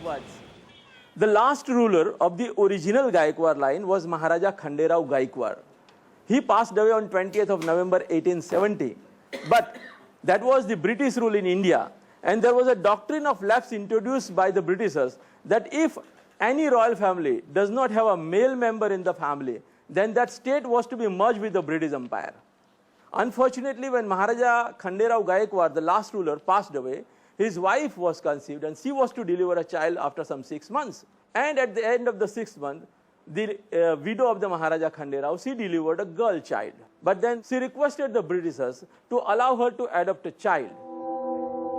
Gaekwads. The last ruler of the original Gaekwad line was Maharaja Sayaji Rao Gaekwad. He passed away on 20th of November 1870. But that was the British rule in India. And there was a doctrine of lapse introduced by the Britishers that if any royal family does not have a male member in the family, then that state was to be merged with the British Empire. Unfortunately, when Maharaja Sayaji Rao Gaekwad, the last ruler, passed away, his wife was conceived and she was to deliver a child after some 6 months. And at the end of the 6th month, the widow of the Maharaja Sayaji Rao, she delivered a girl child. But then she requested the Britishers to allow her to adopt a child.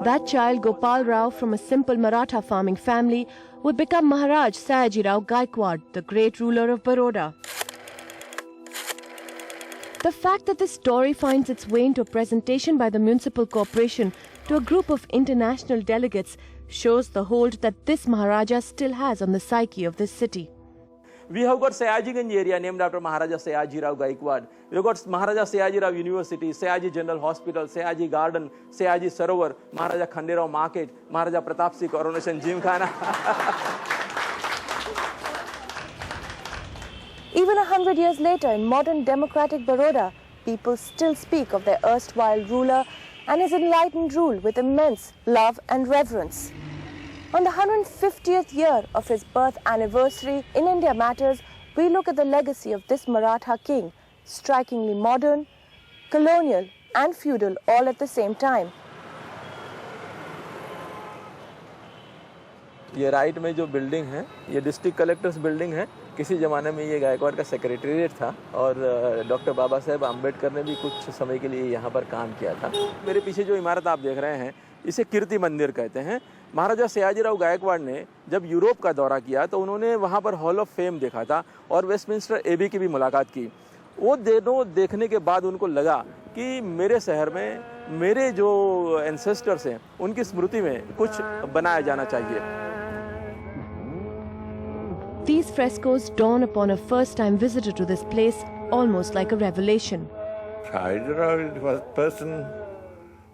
That child, Gopal Rao, from a simple Maratha farming family, would become Maharaja Sayaji Rao Gaekwad, the great ruler of Baroda. The fact that this story finds its way into a presentation by the municipal corporation to a group of international delegates shows the hold that this Maharaja still has on the psyche of this city. We have got Sayajiganj area named after Maharaja Sayaji Rao Gaekwad. We have got Maharaja Sayaji Rao University, Sayaji General Hospital, Sayaji Garden, Sayaji Sarovar, Maharaja Sayaji Rao Market, Maharaja Pratap Singh Coronation Gymkhana. Even 100 years later, in modern democratic Baroda, people still speak of their erstwhile ruler and his enlightened rule with immense love and reverence. On the 150th year of his birth anniversary, in India Matters, we look at the legacy of this Maratha king, strikingly modern, colonial and feudal all at the same time. ये right में जो building है, ये district collectors building है. किसी ज़माने में ये गायकवाड़ का सेक्रेटेरिएट था और डॉक्टर बाबा साहेब अम्बेडकर ने भी कुछ समय के लिए यहाँ पर काम किया था. मेरे पीछे जो इमारत आप देख रहे हैं, इसे कीर्ति मंदिर कहते हैं. महाराजा सयाजी राव गायकवाड़ ने जब यूरोप का दौरा किया तो उन्होंने वहाँ पर हॉल ऑफ फेम देखा था और वेस्टमिंस्टर एबी की भी मुलाकात की. वो दोनों देखने के बाद उनको लगा कि मेरे शहर में मेरे जो एंसेस्टर्स हैं उनकी स्मृति में कुछ बनाया जाना चाहिए. These frescoes dawn upon a first-time visitor to this place almost like a revelation. Sayaji Rao was the person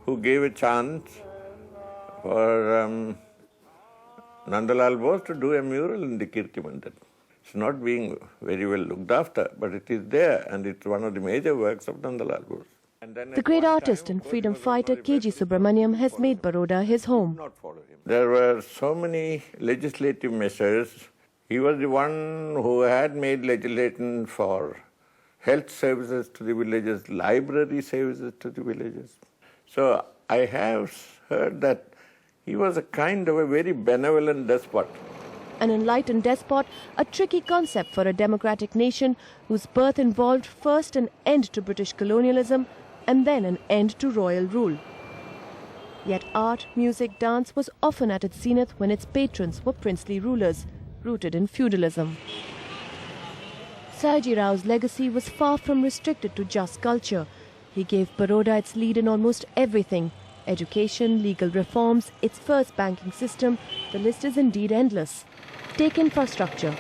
who gave a chance for Nandalal Bose to do a mural in the Keerti Mandir. It's not being very well looked after, but it is there and it's one of the major works of Nandalal Bose. The great artist and freedom fighter K.G. Subramaniam has made Baroda his home. There were so many legislative measures. He was the one who had made legislation for health services to the villages, library services to the villages. So I have heard that he was a kind of a very benevolent despot. An enlightened despot, a tricky concept for a democratic nation whose birth involved first an end to British colonialism and then an end to royal rule. Yet art, music, dance was often at its zenith when its patrons were princely rulers, rooted in feudalism. Sayaji Rao's legacy was far from restricted to just culture. He gave Baroda its lead in almost everything. Education, legal reforms, its first banking system, the list is indeed endless. Take infrastructure.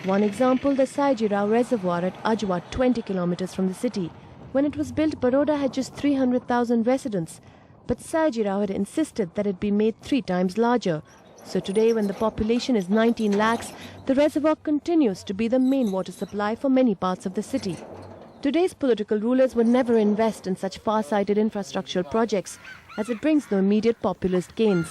One example, the Sayaji Rao Reservoir at Ajwa, 20 kilometers from the city. When it was built, Baroda had just 300,000 residents. But Sayaji Rao had insisted that it be made 3 times larger. So today, when the population is 19 lakhs, the reservoir continues to be the main water supply for many parts of the city. Today's political rulers would never invest in such far-sighted infrastructural projects, as it brings no immediate populist gains.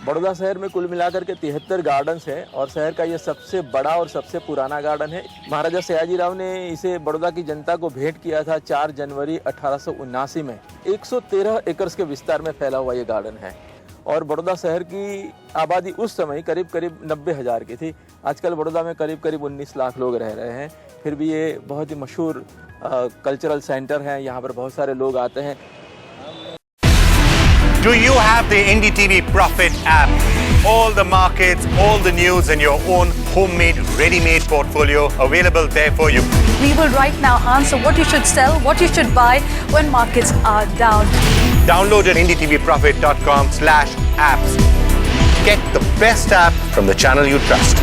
Baroda शहर में कुल मिलाकर के 73 gardens हैं और शहर का ये सबसे बड़ा और सबसे पुराना गार्डन है. महाराजा सयाजी राव ने इसे बड़ौदा की जनता को भेंट किया था 4 जनवरी 1879 में. 113 एकड़ के विस्तार में फैला हुआ ये गार्डन है और बड़ौदा शहर की आबादी उस समय करीब 90,000 की थी. आजकल बड़ौदा में करीब 19 लाख लोग रह रहे हैं. फिर भी ये बहुत ही मशहूर कल्चरल सेंटर है. यहाँ पर बहुत सारे लोग आते हैं. Do you have the NDTV Profit app? All the markets, all the news in your own homemade, ready-made portfolio available there for you. We will right now answer what you should sell, what you should buy when markets are down. Download at ndtvprofit.com/apps. Get the best app from the channel you trust.